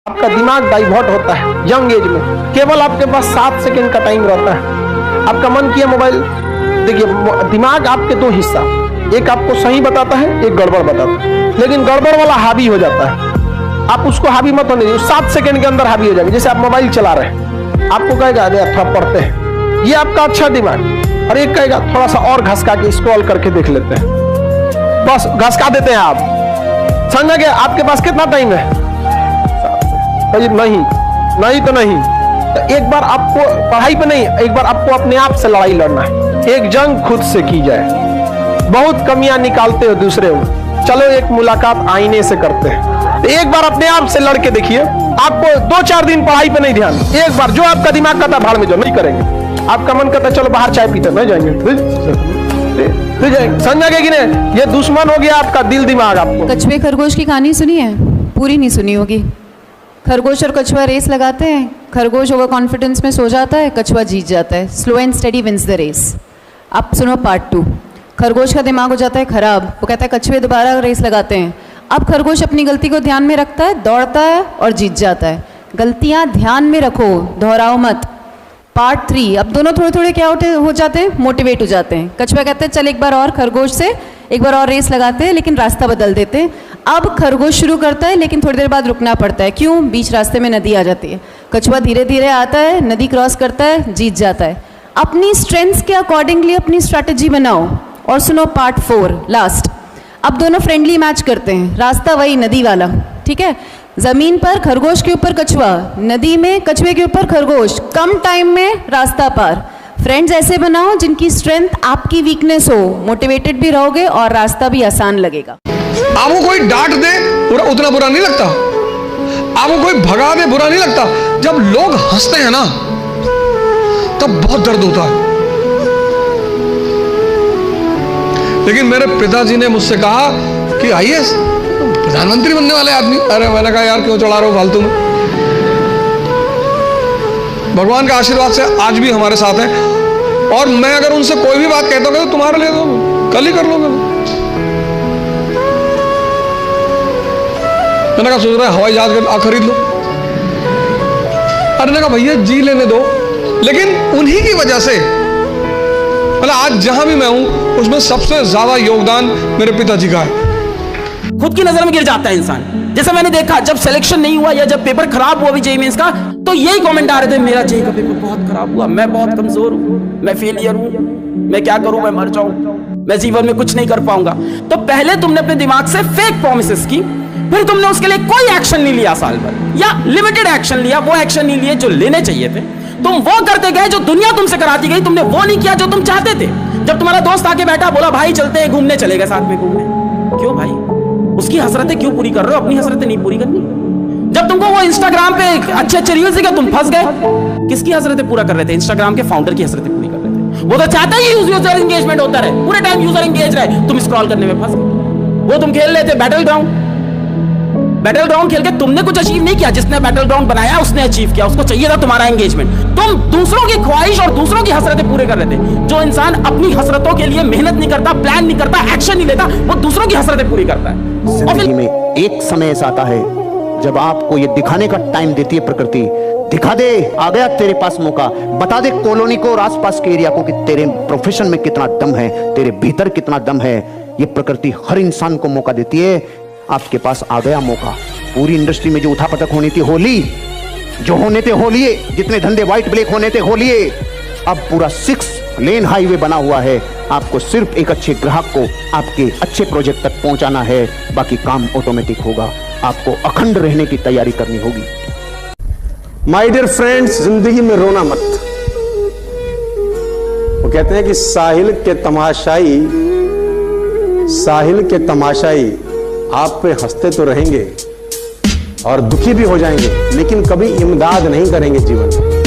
आपका दिमाग डाइवर्ट होता है यंग एज में। केवल आपके पास 7 सेकंड का टाइम रहता है। आपका मन किया मोबाइल, देखिए दिमाग आपके दो हिस्सा, एक आपको सही बताता है, एक गड़बड़ बताता है। लेकिन गड़बड़ वाला हावी हो जाता है, आप उसको हावी मत होने दीजिए, 7 सेकंड के अंदर हावी हो जाएगा। जैसे आप मोबाइल चला रहे हैं, आपको कहेगा अरे थोड़ा पढ़ते हैं, ये आपका अच्छा दिमाग, और एक कहेगा थोड़ा सा और घसका के स्क्रॉल करके देख लेते हैं, बस घसका देते हैं आप। समझ गए? आपके पास कितना टाइम है? नहीं तो नहीं। तो एक बार आपको पढ़ाई पे नहीं, एक बार आपको अपने आप से लड़ाई लड़ना है। एक जंग खुद से की जाए। बहुत कमियां निकालते हो दूसरे में, चलो एक मुलाकात आईने से करते हैं। तो एक बार अपने आप से लड़के देखिए, आपको 2-4 दिन पढ़ाई पे नहीं ध्यान, एक बार जो आपका दिमाग कहता भाड़ में जो नहीं करेंगे, आपका मन करता चलो बाहर चाय पीते नहीं जाएंगे, समझा कि नहीं? ये दुश्मन हो गया आपका दिल दिमाग। आपको कछुए खरगोश की कहानी सुनी है? पूरी नहीं सुनी होगी। खरगोश और कछुआ रेस लगाते हैं, खरगोश ओवर कॉन्फिडेंस में सो जाता है, कछुआ जीत जाता है। Slow and study wins the race. अब सुनो पार्ट 2। खरगोश का दिमाग हो जाता है खराब, वो कहता है कछुए दोबारा रेस लगाते हैं। अब खरगोश अपनी गलती को ध्यान में रखता है, दौड़ता है और जीत जाता है। गलतियां ध्यान में रखो, दोहराओ मत। पार्ट 3। अब दोनों थोड़े थोड़े क्या हो जाते हैं, मोटिवेट हो जाते हैं। कछुआ कहते हैं चल एक बार और खरगोश से एक बार और रेस लगाते हैं, लेकिन रास्ता बदल देते हैं। अब खरगोश शुरू करता है, लेकिन थोड़ी देर बाद रुकना पड़ता है। क्यों? बीच रास्ते में नदी आ जाती है। कछुआ धीरे धीरे आता है, नदी क्रॉस करता है, जीत जाता है। अपनी स्ट्रेंथ्स के अकॉर्डिंगली अपनी स्ट्रैटेजी बनाओ। और सुनो पार्ट 4 लास्ट। अब दोनों फ्रेंडली मैच करते हैं, रास्ता वही नदी वाला, ठीक है। जमीन पर खरगोश के ऊपर कछुआ, नदी में कछुए के ऊपर खरगोश, कम टाइम में रास्ता पार। फ्रेंड्स ऐसे बनाओ जिनकी स्ट्रेंथ आपकी वीकनेस हो, मोटिवेटेड भी रहोगे और रास्ता भी आसान लगेगा। आपको कोई डांट दे उतना बुरा नहीं लगता, आपको कोई भगा दे बुरा नहीं लगता। जब लोग हंसते हैं ना तब बहुत दर्द होता है। लेकिन मेरे पिताजी ने मुझसे कहा कि आईएएस प्रधानमंत्री बनने वाले आदमी। अरे मैंने कहा यार क्यों चढ़ा रहे हो फालतू में। भगवान का आशीर्वाद से आज भी हमारे साथ है। और मैं अगर उनसे कोई भी बात कहता हूँ तो तुम्हारे लिए तो कल ही कर लोगे। मैंने कहा सोच रहा है हवाई जहाज खरीद लो। अरे ने कहा भैया जी लेने दो। लेकिन उन्हीं की वजह से मतलब आज जहां भी मैं हूं उसमें सबसे ज्यादा योगदान मेरे पिताजी का है। खुद की नजर में गिर जाता है इंसान। जैसे मैंने देखा जब सिलेक्शन नहीं हुआ या जब पेपर खराब हुआ भी जेईई मेंस का, तो यही कमेंट आ रहे थे मेरा जेईई का पेपर बहुत खराब हुआ, मैं बहुत कमजोर हूं, मैं फेलियर हूं, मैं क्या करूं, मैं मर जाऊं, मैं जीवन में कुछ नहीं कर पाऊंगा। तो पहले तुमने अपने दिमाग से फेक प्रॉमिसेस की, फिर तुमने उसके लिए कोई एक्शन नहीं लिया साल भर, या लिमिटेड एक्शन लिया, वो एक्शन नहीं लिए जो लेने चाहिए थे। तुम वो करते गए जो दुनिया तुमसे कराती गई, तुमने वो नहीं किया जो तुम चाहते थे। जब तुम्हारा दोस्त आके बैठा बोला भाई चलते हैं घूमने, चले गए साथ में घूमने। क्यों भाई? उसकी हसरतें क्यों पूरी कर रहे हो? अपनी हसरतें नहीं पूरी करनी। जब तुमको वो इंस्टाग्राम पे अच्छे रील्स दिखे तुम फंस गए। किसकी हसरतें पूरा कर रहे थे? इंस्टाग्राम के फाउंडर की हसरतें पूरी कर रहे थे। वो तो चाहता ही यूजर एंगेजमेंट होता रहे, पूरे टाइम यूजर एंगेज रहे, तुम स्क्रॉल करने में फंस गए। वो तुम खेल रहे थे बैटल ग्राउंड खेल के तुमने कुछ अचीव नहीं किया। जिसने बैटल ग्राउंड बनाया उसने अचीव किया, उसको चाहिए था तुम्हारा एंगेजमेंट। तुम दूसरों की ख्वाहिश और दूसरों की हसरतें पूरे कर रहे थे। जो इंसान अपनी हसरतों के लिए मेहनत नहीं करता, प्लान नहीं करता, एक्शन नहीं लेता, वो दूसरों की हसरतें पूरी करता है। जिंदगी में एक समय ऐसा आता है जब आपको ये दिखाने का टाइम देती है प्रकृति। दिखा दे, आ गया तेरे पास मौका। बता दे कॉलोनी को और आसपास के एरिया को कि तेरे प्रोफेशन में कितना दम है, तेरे भीतर कितना दम है। ये प्रकृति हर इंसान को मौका देती है। आपके पास आ गया मौका। पूरी इंडस्ट्री में जो उठापटक होनी थी होली, जो होने थे होलिए, जितने धंधे व्हाइट ब्लैक होने थे होलिए। अब पूरा 6 लेन हाईवे बना हुआ है। आपको सिर्फ एक अच्छे ग्राहक को आपके अच्छे प्रोजेक्ट तक पहुंचाना है, बाकी काम ऑटोमेटिक होगा। आपको अखंड रहने की तैयारी करनी होगी। माय डियर फ्रेंड्स, जिंदगी में रोना मत। वो कहते हैं कि साहिल के तमाशाई आप पे हंसते तो रहेंगे और दुखी भी हो जाएंगे, लेकिन कभी इमदाद नहीं करेंगे जीवन में।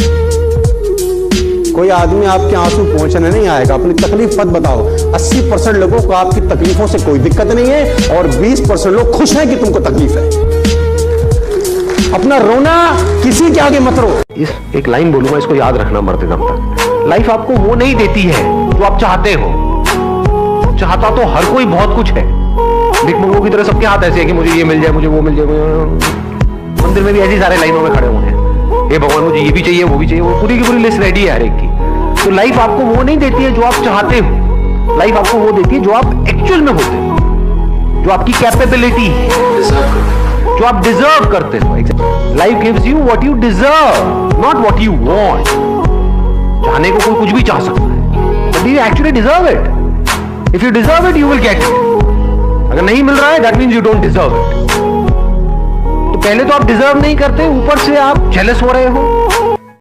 कोई आदमी आपके आंसू पहुंचने नहीं आएगा। अपनी तकलीफ मत बताओ। 80% लोगों को आपकी तकलीफों से कोई दिक्कत नहीं है और 20% लोग खुश हैं कि तुमको तकलीफ है। अपना रोना किसी के आगे मत रो। इस एक लाइन बोलूंगा, इसको याद रखना मरते दम तक। लाइफ आपको वो नहीं देती है जो आप चाहते हो। चाहता तो हर कोई बहुत कुछ है, भिख मंगों की तरह सबके हाथ ऐसे है कि मुझे ये मिल जाए, मुझे वो मिल जाए। मंदिर में भी ऐसी सारे लाइनों में खड़े हुए हैं, हे भगवान मुझे ये भी चाहिए वो भी चाहिए, वो पूरी की पूरी लिस्ट रेडी है हर एक की। तो लाइफ आपको वो नहीं देती है जो आप चाहते हो, लाइफ आपको वो देती है जो आप एक्चुअल में होते हो, जो आपकी कैपेबिलिटी है, जो आप डिजर्व करते हो। Life gives you what you deserve, not what you want. चाहने को कोई कुछ भी चाह सकता है, but you actually deserve it. If you deserve it you will get it. अगर नहीं मिल रहा है that means you don't deserve it. तो पहले तो आप डिजर्व नहीं करते, ऊपर से आप जेलस हो रहे हो,